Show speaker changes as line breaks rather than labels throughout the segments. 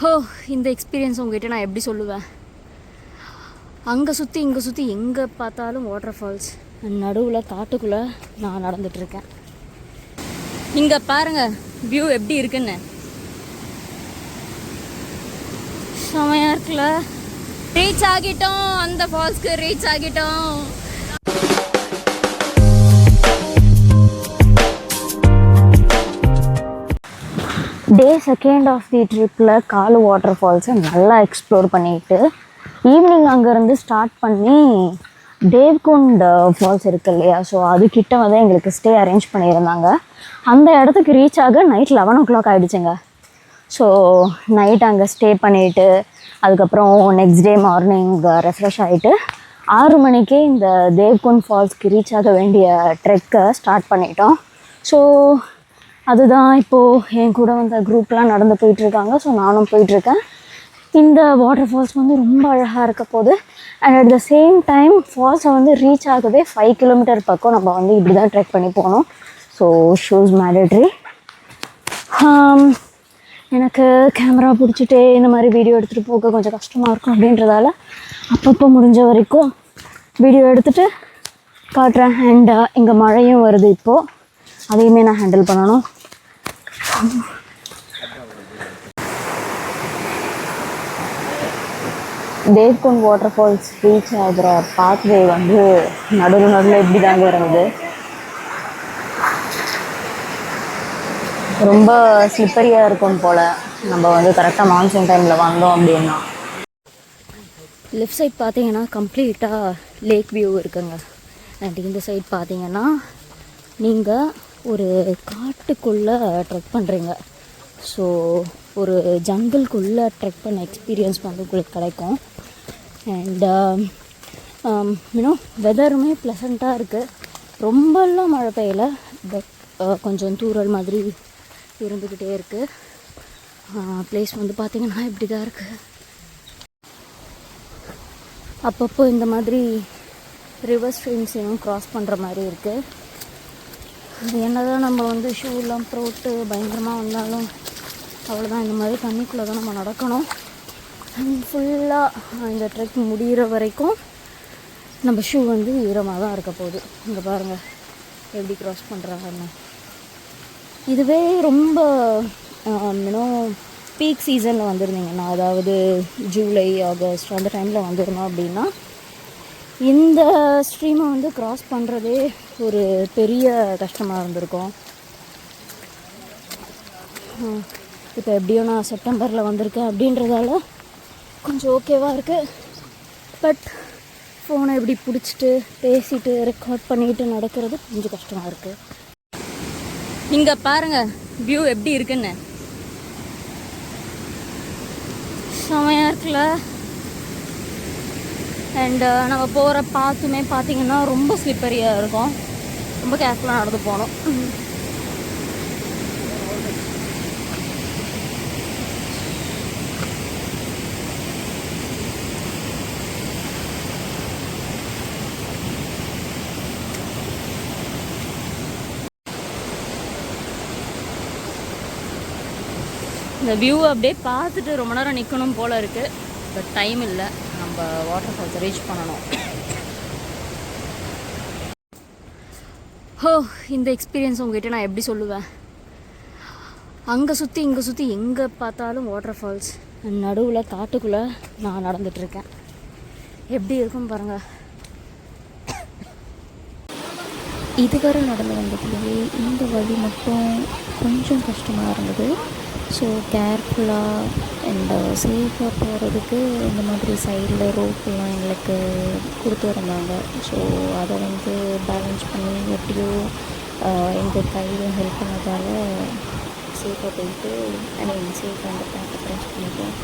ஹோ இந்த எக்ஸ்பீரியன்ஸ் உங்ககிட்ட நான் எப்படி சொல்லுவேன். அங்கே சுற்றி இங்கே சுற்றி எங்கே பார்த்தாலும் வாட்டர் ஃபால்ஸ், நடுவில் காட்டுக்குள்ளே நான் நடந்துகிட்ருக்கேன். இங்கே பாருங்கள் வியூ எப்படி இருக்குன்னு. செமையாக இருக்குல்ல. ரீச் ஆகிட்டோம், அந்த ஃபால்ஸ்க்கு ரீச் ஆகிட்டோம். டே செகண்ட் ஆஃப் தி ட்ரிப்பில் காலு வாட்டர் ஃபால்ஸை நல்லா எக்ஸ்ப்ளோர் பண்ணிட்டு ஈவினிங் அங்கேருந்து ஸ்டார்ட் பண்ணி தேவ்குண்ட் ஃபால்ஸ் இருக்குது இல்லையா, ஸோ அதுக்கிட்ட வந்து எங்களுக்கு ஸ்டே அரேஞ்ச் பண்ணியிருந்தாங்க. அந்த இடத்துக்கு ரீச் ஆக நைட் 11 o'clock ஆகிடுச்சுங்க. ஸோ நைட் அங்கே ஸ்டே பண்ணிவிட்டு அதுக்கப்புறம் நெக்ஸ்ட் டே மார்னிங் ரெஃப்ரெஷ் ஆகிட்டு 6 மணிக்கே இந்த தேவ்குண்ட் ஃபால்ஸ்க்கு ரீச் ஆக வேண்டிய ட்ரெக்கை ஸ்டார்ட் பண்ணிட்டோம். ஸோ அதுதான் இப்போது என் கூட வந்த குரூப்லாம் நடந்து போயிட்டுருக்காங்க. ஸோ நானும் போயிட்டுருக்கேன். இந்த வாட்டர் ஃபால்ஸ் வந்து ரொம்ப அழகாக இருக்க போகுது. And at the same time ஃபால்ஸை வந்து ரீச் ஆகவே 5 கிலோமீட்டர் பக்கம் நம்ம வந்து இப்படி தான் ட்ரெக் பண்ணி போகணும். So shoes mandatory. எனக்கு கேமரா பிடிச்சிட்டு இந்த மாதிரி வீடியோ எடுத்துகிட்டு போக கொஞ்சம் கஷ்டமாக இருக்கும் அப்படின்றதால அப்பப்போ முடிஞ்ச வரைக்கும் வீடியோ எடுத்துகிட்டு காட்டுறேன். அண்ட் இங்கே மழையும் வருது இப்போது, அதையுமே நான் ஹேண்டில் பண்ணணும். தேவ்குண்ட் வாட்டர் ஃபால்ஸ் ரீச் ஆகிற பாத்வே வந்து நடுவில் இப்படி தாங்க இருந்தது. ரொம்ப ஸ்லிப்பரியாக இருக்கும் போல் நம்ம வந்து கரெக்டாக மான்சூன் டைமில் வந்தோம் அப்படின்னா. லெஃப்ட் சைட் பார்த்தீங்கன்னா கம்ப்ளீட்டாக லேக் வியூ இருக்குங்க. அண்ட் இந்த சைட் பார்த்தீங்கன்னா நீங்கள் ஒரு காட்டுக்குள்ளே ட்ரெக் பண்ணுறீங்க. ஸோ ஒரு ஜங்கிள்குள்ளே ட்ரெக் பண்ண எக்ஸ்பீரியன்ஸ் வந்து உங்களுக்கு கிடைக்கும். அண்ட் யூனோ வெதருமே ப்ளசண்ட்டாக இருக்குது. ரொம்பலாம் மழை பெய்யலை, பட் கொஞ்சம் தூறல் மாதிரி இருந்துக்கிட்டே இருக்குது. ப்ளேஸ் வந்து பார்த்திங்கன்னா இப்படி தான் இருக்குது. அப்பப்போ இந்த மாதிரி ரிவர் ஸ்ட்ரீம்ஸையும் க்ராஸ் பண்ணுற மாதிரி இருக்குது. அது என்ன தான் நம்ம வந்து ஷூலாம் போட்டு பயங்கரமாக வந்தாலும் அவ்வளோதான், இந்த மாதிரி தண்ணிக்குள்ளே தான் நம்ம நடக்கணும். ஃபுல்லாக இந்த ட்ரெக் முடிகிற வரைக்கும் நம்ம ஷூ வந்து ஈரமாக தான் இருக்க போகுது. இங்கே பாருங்கள் எப்படி க்ராஸ் பண்ணுறாங்கன்னு. இதுவே ரொம்ப இன்னும் பீக் சீசனில் வந்துருந்தீங்கன்னா, அதாவது ஜூலை ஆகஸ்ட் அந்த டைமில் வந்துருந்தோம் அப்படின்னா இந்த ஸ்ட்ரீமை வந்து க்ராஸ் பண்ணுறதே ஒரு பெரிய கஷ்டமாக இருந்திருக்கும். இப்போ எப்படியோ நான் செப்டம்பரில் வந்திருக்கேன் அப்படின்றதால கொஞ்சம் ஓகேவாக இருக்குது. பட் ஃபோனை எப்படி பிடிச்சிட்டு பேசிட்டு ரெக்கார்ட் பண்ணிட்டு நடக்கிறது கொஞ்சம் கஷ்டமாக இருக்குது. இங்கே பாருங்கள் வியூ எப்படி இருக்குன்னு. செமையாக இருக்குல்ல. அண்ட் நம்ம போகிற பாத்துமே பார்த்திங்கன்னா ரொம்ப ஸ்லிப்பரியாக இருக்கும். ரொம்ப கேர்ஃபுல்லாக நடந்து போகணும். இந்த வியூ அப்படியே பார்த்துட்டு ரொம்ப நேரம் நிற்கணும் போல் இருக்குது. பட் டைம் இல்லை, நம்ம வாட்டர் ஃபால்ஸை ரீச் பண்ணணும். ஹோ இந்த எக்ஸ்பீரியன்ஸ் உங்ககிட்ட நான் எப்படி சொல்லுவேன். அங்கே சுற்றி இங்கே சுற்றி எங்கே பார்த்தாலும் வாட்டர் ஃபால்ஸ், நடுவில் காட்டுக்குள்ளே நான் நடந்துகிட்ருக்கேன். எப்படி இருக்கும் பாருங்கள்.
இதுவரை நடந்து வந்ததுலேயே இந்த வழி மட்டும் கொஞ்சம் கஷ்டமாக இருந்தது. ஸோ கேர்ஃபுல்லாக அண்ட் சேஃபாக போகிறதுக்கு இந்த மாதிரி சைடில் ரோப்பெல்லாம் எங்களுக்கு கொடுத்துருந்தாங்க. ஸோ அதை வந்து பேலன்ஸ் பண்ணி எப்படியோ எங்கள் கையில் ஹெல்ப் பண்ணதால் சேஃபாக போயிட்டு சேஃபாக அந்த பேக்கை க்ராஸ் பண்ணிட்டோம்.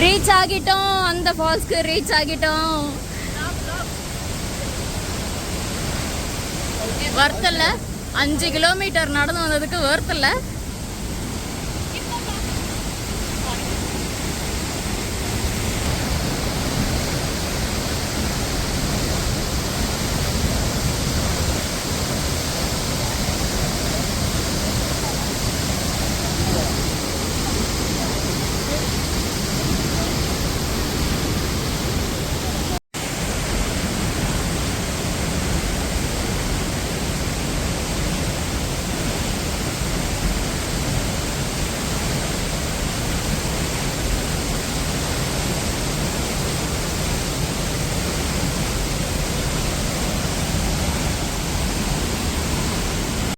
ரீச் ஆகிட்டோம், அந்த ஃபால்ஸ்க்கு ரீச் ஆகிட்டோம். வர்த்தல்ல 5 கிலோமீட்டர் நடந்து வந்ததுக்கு வர்த்தல்ல.